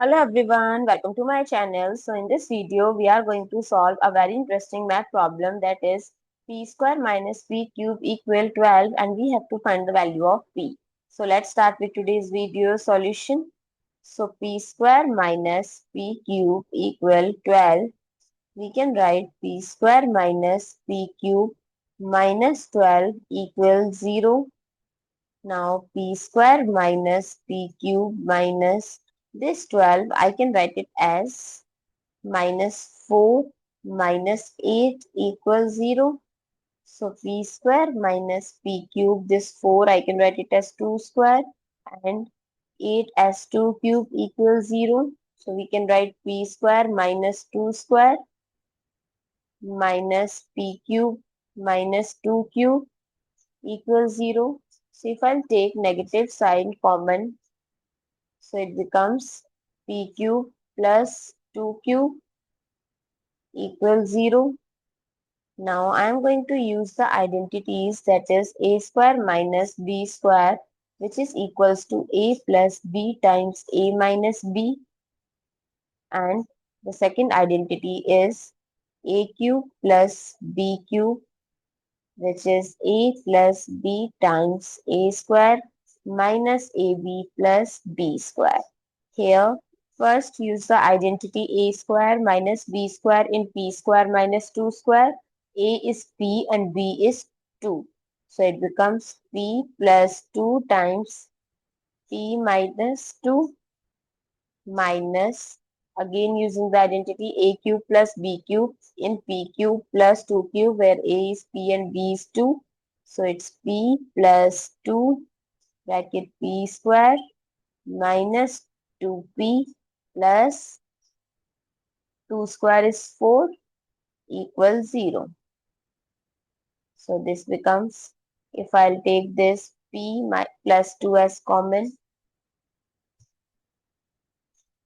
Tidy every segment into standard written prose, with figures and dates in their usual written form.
Hello everyone, welcome to my channel. So in this video, we are going to solve a very interesting math problem, that is p square minus p cube equal 12, and we have to find the value of p. So let's start with today's video solution. So p square minus p cube equal 12. We can write p square minus p cube minus 12 equals 0. Now p square minus p cube minus this 12, I can write it as minus 4 minus 8 equals 0. So p square minus p cube, this 4 I can write it as 2 square, and 8 as 2 cube equals 0. So we can write p square minus 2 square minus p cube minus 2 cube equals 0. So if I'll take negative sign common, so it becomes p cube plus 2 cube equals 0. Now I am going to use the identities, that is a square minus b square, which is equals to a plus b times a minus b. And the second identity is a cube plus b cube, which is a plus b times a square minus ab plus b square. Here, first use the identity a square minus b square in p square minus 2 square. A is p and b is 2. So it becomes p plus 2 times p minus 2 minus, again using the identity a cube plus b cube in p cube plus 2 cube, where a is p and b is 2. So it's p plus 2 bracket p square minus 2p plus 2 square is 4 equals 0. So this becomes, if I'll take this p plus 2 as common,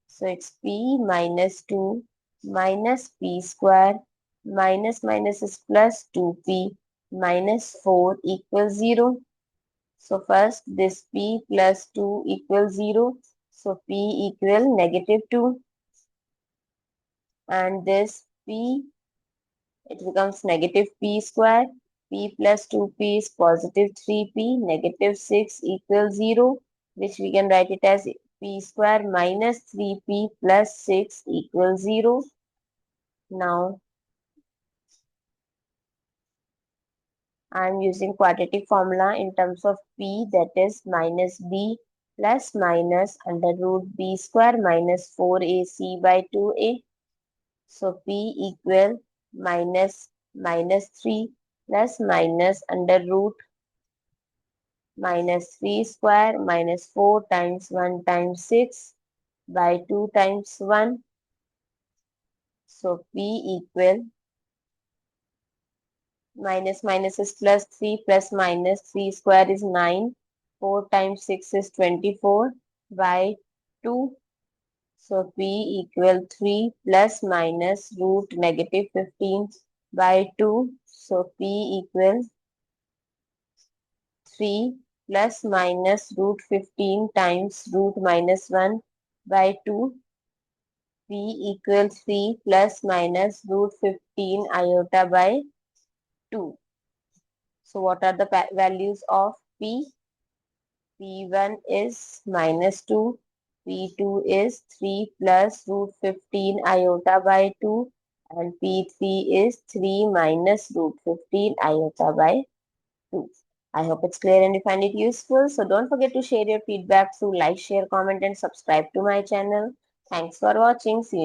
so it's p minus 2 minus p square minus minus is plus 2p minus 4 equals 0. So first this p plus 2 equals 0. So p equal negative 2. And this p, it becomes negative p square. P plus 2p is positive 3p. Negative 6 equals 0, which we can write it as p square minus 3p plus 6 equals 0. Now I am using quadratic formula in terms of p, that is minus b plus minus under root b square minus 4ac by 2a. So p equal minus minus 3 plus minus under root minus 3 square minus 4 times 1 times 6 by 2 times 1. So p equal minus minus is plus 3 plus minus 3 square is 9. 4 times 6 is 24 by 2. So p equal 3 plus minus root negative 15 by 2. So p equal 3 plus minus root 15 times root minus 1 by 2. P equal 3 plus minus root 15 iota by 2. So what are the values of p? P1 is minus 2. P2 is 3 plus root 15 iota by 2. And P3 is 3 minus root 15 iota by 2. I hope it's clear and you find it useful. So don't forget to share your feedback through like, share, comment and subscribe to my channel. Thanks for watching. See you.